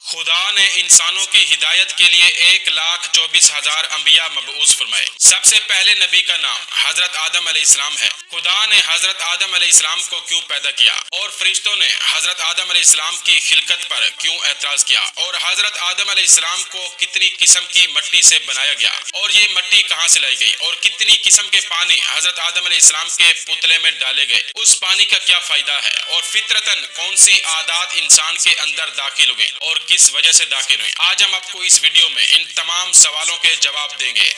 خدا نے انسانوں کی ہدایت کے لیے 1,24,000 انبیاء مبعوث فرمائے۔ سب سے پہلے نبی کا نام حضرت آدم علیہ السلام ہے۔ خدا نے حضرت آدم علیہ السلام کو کیوں پیدا کیا اور فرشتوں نے حضرت آدم علیہ السلام کی خلقت پر کیوں اعتراض کیا، اور حضرت آدم علیہ السلام کو کتنی قسم کی مٹی سے بنایا گیا اور یہ مٹی کہاں سے لائی گئی، اور کتنی قسم کے پانی حضرت آدم علیہ السلام کے پتلے میں ڈالے گئے، اس پانی کا کیا فائدہ ہے، اور فطرتاً کون سی عادات انسان کے اندر داخل ہوئی اور کس وجہ سے داخل ہوئی، آج ہم آپ کو اس ویڈیو میں ان تمام سوالوں کے جواب دیں گے۔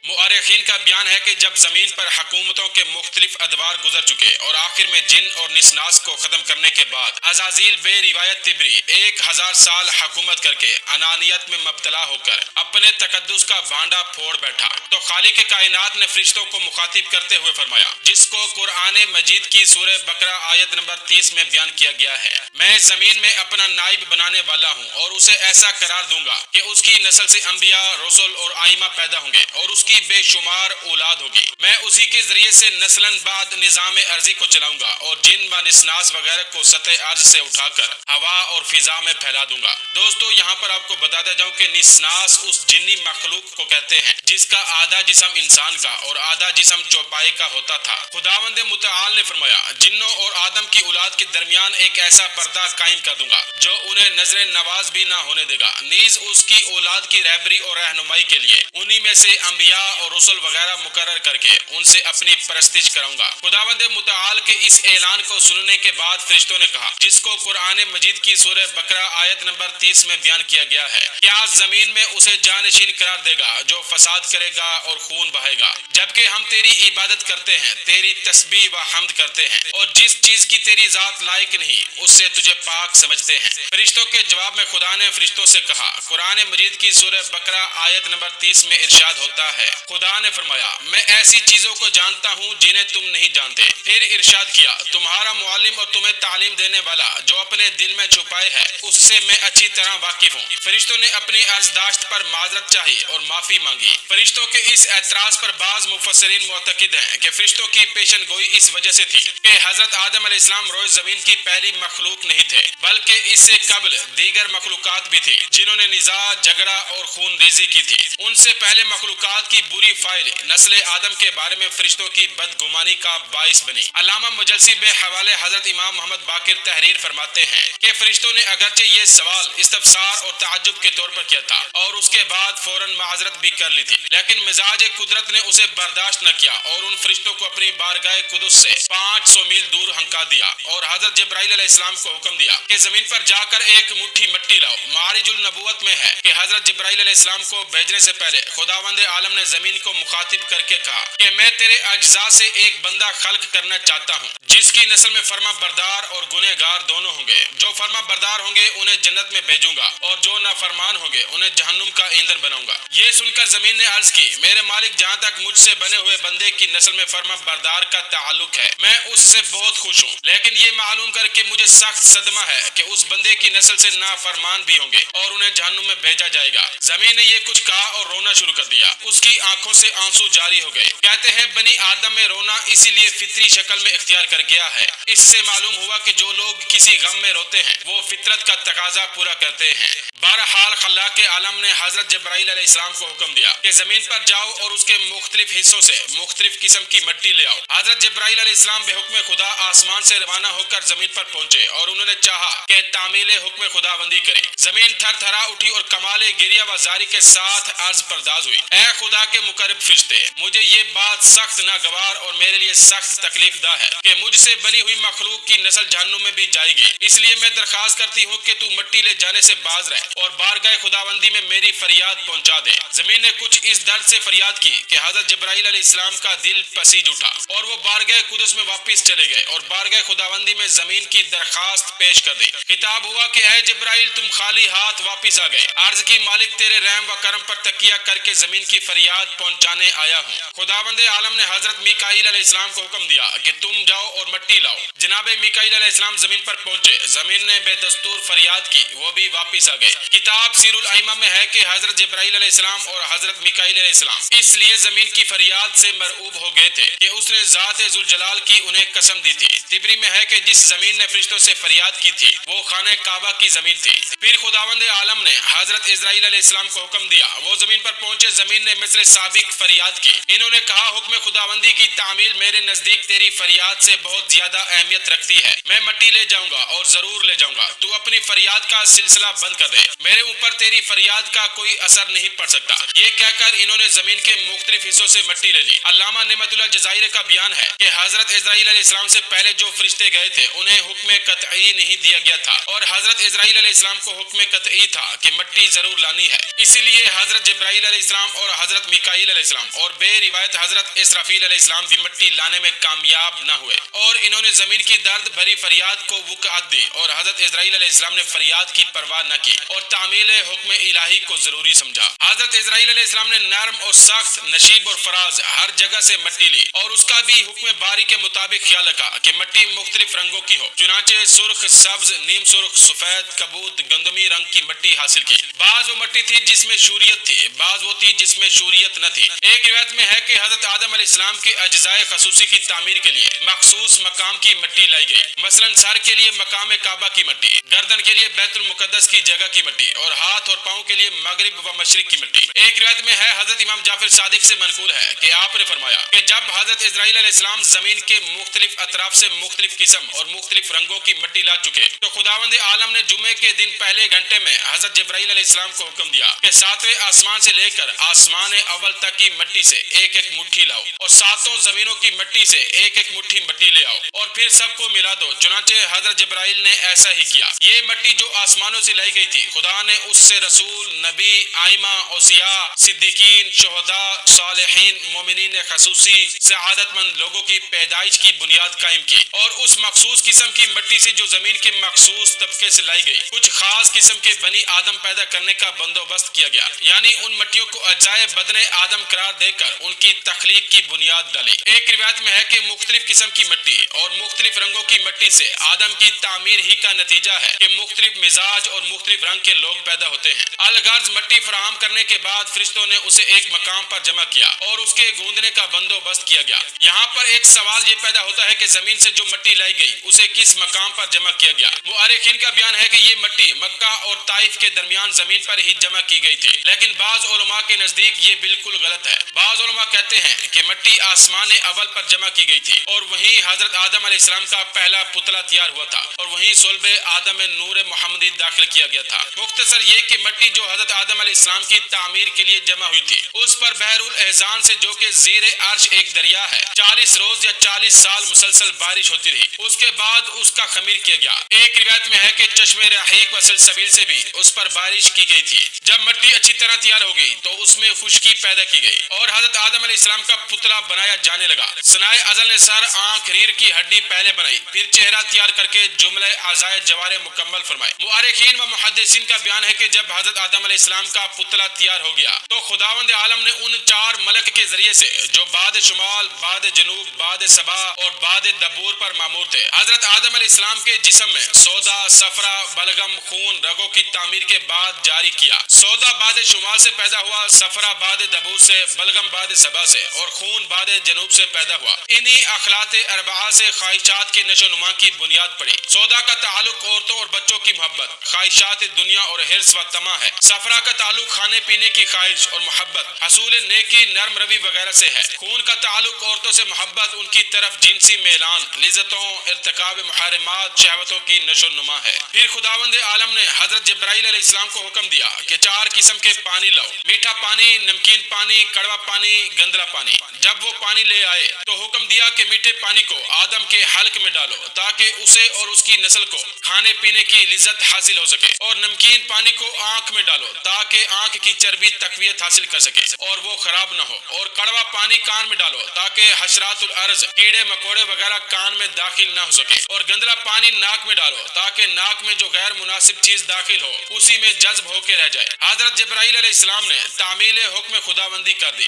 مؤرخین کا بیان ہے کہ جب زمین پر حکومتوں کے مختلف ادوار گزر چکے اور آخر میں جن اور نسناس کو ختم کرنے کے بعد عزازیل بے روایت تبری 1,000 سال حکومت کر کے انانیت میں مبتلا ہو کر اپنے تقدس کا بھانڈا پھوڑ بیٹھا، تو خالق کائنات نے فرشتوں کو مخاطب کرتے ہوئے فرمایا، جس کو قرآن مجید کی سورہ بقرہ آیت نمبر 30 میں بیان کیا گیا ہے، میں زمین میں اپنا نائب بنانے والا ہوں اور اسے ایسا قرار دوں گا کہ اس کی نسل سے انبیاء، رسول اور آئمہ پیدا ہوں گے اور اس کی بے شمار اولاد ہوگی، میں اسی کے ذریعے سے نسلاً بعد نظام ارضی کو چلاؤں گا اور جن و نسناس وغیرہ کو سطح ارض سے اٹھا کر ہوا اور فضا میں پھیلا دوں گا۔ دوستو، یہاں پر آپ کو بتاتا جاؤں کہ نسناس اس جنی مخلوق کو کہتے ہیں جس کا آدھا جسم انسان کا اور آدھا جسم چوپائے کا ہوتا تھا۔ خداوند متعال نے فرمایا، جنوں اور آدم کی اولاد کے درمیان ایک ایسا پردہ قائم کر دوں گا جو انہیں نظر نواز بھی نہ ہونے دے گا، نیز اس کی اولاد کی رہبری اور رہنمائی کے لیے انہی میں سے انبیاء اور رسل وغیرہ مقرر کر کے ان سے اپنی پرستش کراؤں گا۔ خداوند متعال کے اس اعلان کو سننے کے بعد فرشتوں نے کہا، جس کو قرآن مجید کی سورہ بقرہ آیت نمبر 30 میں بیان کیا گیا ہے، کیا زمین میں اسے جانشین قرار دے گا جو فساد کرے گا اور خون بہائے گا، جبکہ ہم تیری عبادت کرتے ہیں، تیری تسبیح و حمد کرتے ہیں، اور جس چیز کی تیری ذات لائق نہیں اس سے تجھے پاک سمجھتے ہیں۔ فرشتوں کے جواب میں خدا نے فرشتوں سے کہا، قرآن مجید کی سورہ بقرہ آیت نمبر 30 میں ارشاد ہوتا ہے، خدا نے فرمایا، میں ایسی چیزوں کو جانتا ہوں جنہیں تم نہیں جانتے۔ پھر ارشاد کیا، تمہارا معلم اور تمہیں تعلیم دینے والا جو اپنے دل میں چھپائے ہے اس سے میں اچھی طرح واقف ہوں۔ فرشتوں نے اپنی عرضداشت پر معذرت چاہی اور معافی مانگی۔ فرشتوں کے اس اعتراض پر بعض مفسرین معتقد ہیں کہ فرشتوں کی پیشن گوئی اس وجہ سے تھی کہ حضرت آدم علیہ السلام روئے زمین کی پہلی مخلوق نہیں تھے، بلکہ اس سے قبل دیگر مخلوقات بھی تھی جنہوں نے نزاع، جھگڑا اور خون ریزی کی تھی۔ ان سے پہلے مخلوقات کی بری فائل نسل آدم کے بارے میں فرشتوں کی بدگمانی کا باعث بنی۔ علامہ مجلسی بے حوالے حضرت امام محمد باقر تحریر فرماتے ہیں کہ فرشتوں نے اگرچہ یہ سوال استفسار اور تعجب کے طور پر کیا تھا اور اس کے بعد فوراً معذرت بھی کر لی تھی، لیکن مزاج قدرت نے اسے برداشت نہ کیا اور ان فرشتوں کو اپنی بارگاہ قدس سے 500 میل دور ہنکا دیا اور حضرت جبرائیل علیہ السلام کو حکم دیا کہ زمین پر جا کر ایک مٹھی مٹی لاؤ۔ معارج النبوت میں ہے کہ حضرت جبرائیل علیہ السلام کو بھیجنے سے پہلے خداوند عالم نے زمین کو مخاطب کر کے کہا کہ میں تیرے اجزاء سے ایک بندہ خلق کرنا چاہتا ہوں جس کی نسل میں فرما بردار اور گنہگار دونوں ہوں گے۔ جو فرما بردار ہوں گے انہیں جنت میں بھیجوں گا اور جو نافرمان ہوں گے انہیں جہنم کا ایندھن بناؤں گا۔ یہ سن کر زمین نے عرض کی، میرے مالک، جہاں تک مجھ سے بنے ہوئے بندے کی نسل میں فرما بردار کا تعلق ہے میں اس سے بہت خوش ہوں، لیکن یہ معلوم کر کے مجھے سخت صدمہ ہے کہ اس بندے کی نسل سے نافرمان بھی ہوں گے اور انہیں جہنم میں بھیجا جائے گا۔ زمین نے یہ کچھ کہا اور رونا شروع کر دیا، اس کی آنکھوں سے آنسو جاری ہو گئے۔ کہتے ہیں بنی آدم میں رونا اسی لیے فطری شکل میں اختیار کر گیا ہے۔ اس سے معلوم ہوا کہ جو لوگ کسی غم میں روتے ہیں وہ فطرت کا تقاضا پورا کرتے ہیں۔ بہرحال خلاق عالم نے حضرت جبرائیل علیہ السلام کو حکم دیا کہ زمین پر جاؤ اور اس کے مختلف حصوں سے مختلف قسم کی مٹی لے آؤ۔ حضرت جبرائیل علیہ السلام بے حکم خدا آسمان سے روانہ ہو کر زمین پر پہنچے اور انہوں نے چاہا کہ تعمیل حکم خداوندی کریں۔ زمین تھر تھرا اٹھی اور کمال گریہ و زاری کے ساتھ عرض پرداز ہوئی، اے خدا کے مقرب فرشتے، مجھے یہ بات سخت ناگوار اور میرے لیے سخت تکلیف دہ ہے کہ مجھ سے بنی ہوئی مخلوق کی نسل جہنم میں بھی جائے گی، اس لیے میں درخواست کرتی ہوں کہ تو مٹی لے جانے سے باز رہ اور بارگاہ خداوندی میں میری فریاد پہنچا دے۔ زمین نے کچھ اس درد سے فریاد کی کہ حضرت جبرائیل علیہ السلام کا دل پسیج اٹھا اور وہ بارگاہ قدس میں واپس چلے گئے اور بارگاہ خداوندی میں زمین کی درخواست پیش کر دی۔ خطاب ہوا کہ اے جبرائیل، تم خالی ہاتھ واپس آ گئے۔ عرض کی، مالک تیرے رحم و کرم پر تکیہ کر کے زمین کی فریاد پہنچانے آیا ہوں۔ خداوند عالم نے حضرت میکائیل علیہ السلام کو حکم دیا کہ تم جاؤ اور مٹی لاؤ۔ جناب میکائیل علیہ السلام زمین پر پہنچے، زمین نے بے دستور فریاد کی، وہ بھی واپس آ گئے۔ کتاب سیر الائمہ میں ہے کہ حضرت جبرائیل علیہ السلام اور حضرت میکائیل علیہ السلام اس لیے زمین کی فریاد سے مرعوب ہو گئے تھے کہ اس نے ذات ذوالجلال کی انہیں قسم دی تھی۔ تبری میں ہے کہ جس زمین نے فرشتوں سے فریاد کی تھی وہ خانہ کعبہ کی زمین تھی۔ پھر خداوند عالم نے حضرت اسرائیل علیہ السلام کو حکم دیا، وہ زمین پر پہنچے، زمین نے مثل سابق فریاد کی۔ انہوں نے کہا حکم خداوندی کی تعمیل میرے نزدیک تیری فریاد سے بہت زیادہ اہمیت رکھتی ہے، میں مٹی لے جاؤں گا اور ضرور لے جاؤں گا، تو اپنی فریاد کا سلسلہ بند کر دے، میرے اوپر تیری فریاد کا کوئی اثر نہیں پڑ سکتا۔ یہ کہہ کر انہوں نے زمین کے مختلف حصوں سے مٹی لے لی۔ علامہ نعمت اللہ جزائری کا بیان ہے کہ حضرت اسرائیل علیہ السلام سے پہلے جو فرشتے گئے تھے انہیں حکم قطعی نہیں دیا گیا تھا، اور حضرت اسرائیل علیہ السلام کو حکم قطعی تھا کہ مٹی ضرور لانی ہے، اسی لیے حضرت جبرائیل علیہ السلام اور حضرت میکائیل علیہ السلام اور بے روایت حضرت اسرافیل علیہ السلام بھی مٹی لانے میں کامیاب نہ ہوئے، اور انہوں نے زمین کی درد بھری فریاد کو وقعت دی، اور حضرت اسرائیل علیہ السلام نے فریاد کی پرواہ نہ کی اور تعمیل حکم الہی کو ضروری سمجھا۔ حضرت اسرائیل علیہ السلام نے نرم اور سخت، نشیب اور فراز ہر جگہ سے مٹی لی، اور اس کا بھی حکم باری کے مطابق خیال رکھا کہ مٹی مختلف رنگوں کی ہو، چنانچہ سرخ، سبز، نیم سرخ، سفید، کبود، گندمی رنگ کی مٹی حاصل کی۔ بعض وہ مٹی تھی جس میں شوریت تھی، بعض وہ تھی جس میں شوریت نہ تھی۔ ایک روایت میں ہے کہ حضرت آدم علیہ السلام کے اجزائے خصوصی کی تعمیر کے لیے مخصوص مقام کی مٹی لائی گئی، مثلا سر کے لیے مقام کعبہ کی مٹی، گردن کے لیے بیت المقدس کی جگہ کی مٹی، اور ہاتھ اور پاؤں کے لیے مغرب و مشرق کی مٹی۔ ایک روایت میں ہے حضرت امام جعفر صادق سے منقول ہے کہ آپ نے فرمایا کہ جب حضرت اسرائیل علیہ السلام زمین کے مختلف اطراف سے مختلف قسم اور مختلف رنگوں کی مٹی لا چکے تو خداوند عالم نے جمعے کے دن پہلے گھنٹے میں حضرت جبرائیل علیہ السلام کو حکم دیا کہ ساتویں آسمان سے لے کر آسمان اول تک کی مٹی سے ایک ایک مٹھی لاؤ، اور ساتوں زمینوں کی مٹی سے ایک ایک مٹھی مٹی لے آؤ اور پھر سب کو ملا دو۔ چنانچہ حضرت جبرائیل نے ایسا ہی کیا۔ یہ مٹی جو آسمانوں سے لائی گئی تھی، خدا نے اس سے رسول، نبی، ائمہ، اوصیاء، صدیقین، شہداء، صالحین، مومنین خصوصی، سعادت مند لوگوں کی پیدائش کی بنیاد قائم کی، اور اس مخصوص قسم کی مٹی سے جو زمین کے مخصوص طبقے سے لائی گئی کچھ خاص قسم کے بنی آدم پیدا کرنے کا بندوبست کیا گیا، یعنی ان مٹیوں کو اجزائے بدن آدم قرار دے کر ان کی تخلیق کی بنیاد ڈالی۔ ایک روایت میں ہے کہ مختلف قسم کی مٹی اور مختلف رنگوں کی مٹی سے آدم کی تعمیر ہی کا نتیجہ ہے کہ مختلف مزاج اور مختلف رنگ کے لوگ پیدا ہوتے ہیں۔ الغرض مٹی فراہم کرنے کے بعد فرشتوں نے اسے ایک مقام پر جمع کیا اور اس کے گوندنے کا بندوبست کیا گیا۔ یہاں پر ایک سوال یہ پیدا ہوتا ہے کہ زمین سے جو مٹی لائی گئی اسے کس مقام پر جمع کیا گیا؟ مؤرخین کا بیان ہے کہ یہ مٹی مکہ اور طائف کے درمیان زمین پر ہی جمع کی گئی تھی، لیکن بعض علماء کے نزدیک یہ بالکل غلط ہے۔ بعض علماء کہتے ہیں کہ مٹی آسمان اول پر جمع کی گئی تھی اور وہیں حضرت آدم علیہ السلام کا پہلا پتلا تیار ہوا تھا اور وہیں صلب آدم میں نور محمدی داخل کیا گیا تھا۔ مختصر یہ کہ مٹی جو حضرت آدم علیہ السلام کی تعمیر کے لیے جمع ہوئی تھی اس پر بحر الاحزان سے جو کہ زیر عرش ایک دریا ہے 40 روز یا 40 سال مسلسل بارش ہوتی رہی، اس کے بعد اس کا خمیر کیا گیا۔ ایک روایت میں ہے کہ چشمے رحیق و سلسبیل سے بھی اس پر بارش کی گئی تھی۔ جب مٹی اچھی طرح تیار ہو گئی تو اس میں خشکی پیدا کی گئی اور حضرت آدم علیہ السلام کا پتلا بنایا جانے لگا۔ صنائے ازل نے سر، آنکھ، ریڑھ کی ہڈی پہلے بنائی، پھر چہرہ تیار کر کے جملہ اعضائے جوارح مکمل فرمائے۔ مؤرخین و محدثین کا بیان ہے کہ جب حضرت آدم علیہ السلام کا پتلا تیار ہو گیا تو خداوند عالم نے ان 4 ملک کے ذریعے سے جو باد شمال، باد جنوب، باد صبا اور باد دبور پر مامور تھے، حضرت آدم علیہ السلام کے جسم میں سودا، صفرا، بلغم، خون، رگوں کی تعمیر کے بعد جاری کیا۔ سودا باد شمال سے پیدا ہوا، صفرا باد دبور سے، بلغم باد صبا سے اور خون باد جنوب سے پیدا ہوا۔ انہی اخلاط اربعہ سے خواہشات کے نشو و نما کی بنیاد پڑی۔ سودا کا تعلق عورتوں اور بچوں کی محبت، خواہشات دنیا اور حرص و طمع ہے۔ صفرا کا تعلق کھانے پینے کی خواہش اور محبت، حصول نیکی، نرم روی وغیرہ سے ہے۔ خون کا تعلق عورتوں سے محبت، ان کی طرف جنسی میلان، لذتوں، ارتکاب محرمات، شہوتوں کی نشو و نما ہے۔ پھر خداوند عالم نے حضرت جبرائیل علیہ السلام کو حکم دیا کہ 4 قسم کے پانی لاؤ، میٹھا پانی، نمکین پانی، کڑوا پانی، گندلا پانی۔ جب وہ پانی لے آئے تو حکم دیا کہ میٹھے پانی کو آدم کے حلق میں ڈالو تاکہ اسے اور اس کی نسل کو کھانے پینے کی لذت حاصل ہو سکے، اور نمکین پانی کو آنکھ میں ڈالو تاکہ آنکھ کی چربی تقویت حاصل کر سکے اور وہ خراب نہ ہو، اور کڑوا پانی کان میں ڈالو تاکہ حشرات الارض، کیڑے مکوڑے وغیرہ کان میں داخل نہ ہو سکے، اور گندلا پانی ناک میں ڈالو تاکہ ناک میں جو غیر مناسب چیز داخل ہو اسی میں جذب ہو کے رہ جائے۔ حضرت جبرائیل علیہ السلام نے تعمیل حکم خداوندی کر دی۔